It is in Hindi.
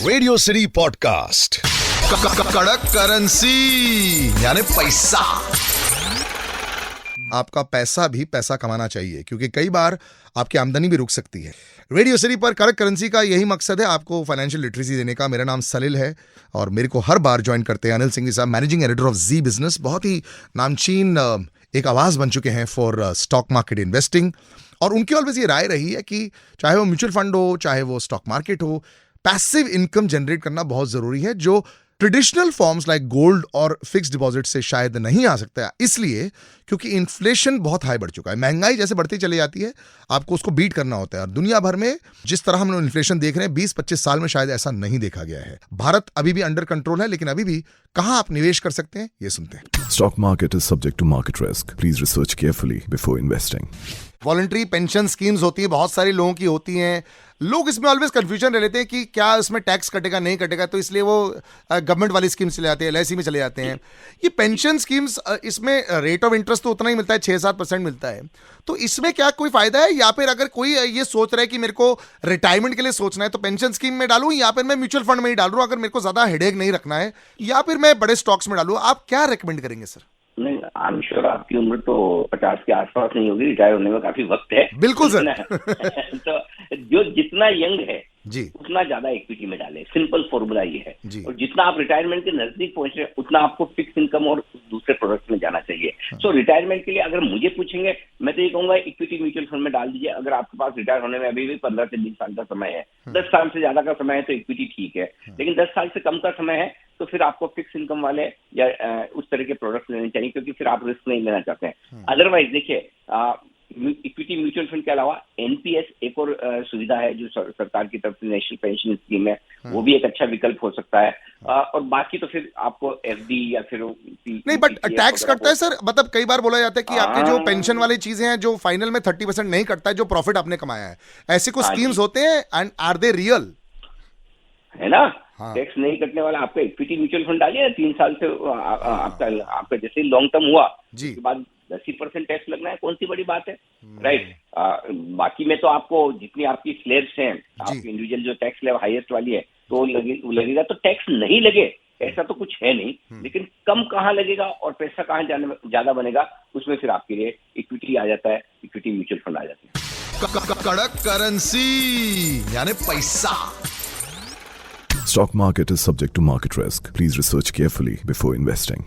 रेडियो सिटी पॉडकास्ट कड़क करेंसी यानी पैसा। आपका पैसा भी पैसा कमाना चाहिए क्योंकि कई बार आपकी आमदनी भी रुक सकती है। रेडियो सिटी पर कड़क करेंसी का यही मकसद है, आपको फाइनेंशियल लिटरेसी देने का। मेरा नाम सलिल है और मेरे को हर बार ज्वाइन करते हैं अनिल सिंह साहब, managing editor of Zee Business. बहुत ही नामचीन एक आवाज बन चुके हैं फॉर स्टॉक मार्केट इन्वेस्टिंग। और उनकी ऑलवेज ये राय रही है कि चाहे वो म्यूचुअल फंड हो, चाहे वो स्टॉक मार्केट हो, पैसिव इनकम जनरेट करना बहुत जरूरी है, जो ट्रेडिशनल फॉर्म्स लाइक गोल्ड और फिक्स्ड डिपॉजिट से शायद नहीं आ सकता है। इसलिए क्योंकि इन्फ्लेशन बहुत हाई बढ़ चुका है, महंगाई जैसे बढ़ती चली जाती है, आपको उसको बीट करना होता है। और दुनिया भर में जिस तरह हम लोग इन्फ्लेशन देख रहे हैं 20-25 साल में शायद ऐसा नहीं देखा गया है। भारत अभी भी अंडर कंट्रोल है, लेकिन अभी भी कहां आप निवेश कर सकते हैं ये सुनते हैं। Stock market is subject to market risk. Please research carefully before investing. Voluntary pension schemes होती है, बहुत सारे लोगों की होती हैं। लोग इसमें ऑलवेज कंफ्यूजन रहते हैं कि क्या इसमें टैक्स कटेगा नहीं कटेगा, तो इसलिए वो गवर्नमेंट वाली स्कीम्स चले जाते हैं, LIC में चले जाते हैं। ये पेंशन स्कीम्स, इसमें रेट ऑफ इंटरेस्ट तो उतना ही मिलता है, 6-7% मिलता है। तो इसमें क्या कोई फायदा है, या फिर अगर कोई ये सोच रहा है कि मेरे को रिटायरमेंट के लिए सोचना है तो पेंशन स्कीम में डालूं, या फिर मैं म्यूचुअल फंड में ही डाल रहा हूं अगर मेरे को ज्यादा हेडेक नहीं रखना है, या फिर मैं बड़े स्टॉक्स में डालूं? आप क्या रेकमेंड करेंगे सर? नहीं, आई एम श्योर आपकी उम्र तो 50 के आसपास नहीं होगी, रिटायर होने में काफी वक्त है। बिल्कुल सर। तो जो जितना यंग है जी, उतना ज्यादा इक्विटी में डाले, सिंपल फॉर्मूला ये है जी। और जितना आप रिटायरमेंट के नजदीक पहुंच रहे हैं उतना आपको फिक्स इनकम और दूसरे प्रोडक्ट में जाना चाहिए। सो रिटायरमेंट के लिए अगर मुझे पूछेंगे, मैं तो ये कहूंगा इक्विटी म्यूचुअल फंड में डाल दीजिए। अगर आपके पास रिटायर होने में अभी भी 15 से 20 साल का समय है, 10 साल से ज्यादा का समय है तो इक्विटी ठीक है, लेकिन 10 साल से कम का समय है तो फिर आपको फिक्स इनकम वाले या उस तरह के प्रोडक्ट्स लेने चाहिए, क्योंकि फिर आप रिस्क नहीं लेना चाहते हैं। अदरवाइज देखिए, इक्विटी म्यूचुअल फंड के अलावा एनपीएस एक और सुविधा है जो सरकार की तरफ से नेशनल पेंशन स्कीम है, वो भी एक अच्छा विकल्प हो सकता है। और बाकी तो फिर आपको एफडी या फिर नहीं, बट टैक्स कटता है सर। मतलब कई बार बोला जाता है कि आपके जो पेंशन वाली चीजें हैं जो फाइनल में 30% नहीं कटता है, जो प्रॉफिट आपने कमाया है। ऐसे कुछ स्कीम्स होते हैं एंड आर दे रियल? है ना, हाँ। टैक्स नहीं कटने वाला आपका इक्विटी म्यूचुअल फंड डालिए, 3 साल से आपका जैसे लॉन्ग टर्म हुआ उसके बाद 10% टैक्स लगना है, कौन सी बड़ी बात है, राइट। बाकी में तो आपको जितनी आपकी स्लैब्स हैं, आपकी इंडिविजुअल जो टैक्स स्लैब हाईएस्ट वाली है तो लगेगा, तो टैक्स नहीं लगे ऐसा तो कुछ है नहीं, लेकिन कम कहाँ लगेगा और पैसा कहाँ ज्यादा बनेगा, उसमें फिर आपके लिए इक्विटी आ जाता है, इक्विटी म्यूचुअल फंड आ जाता है। कड़क करेंसी यानी पैसा। Stock market is subject to market risk. Please research carefully before investing.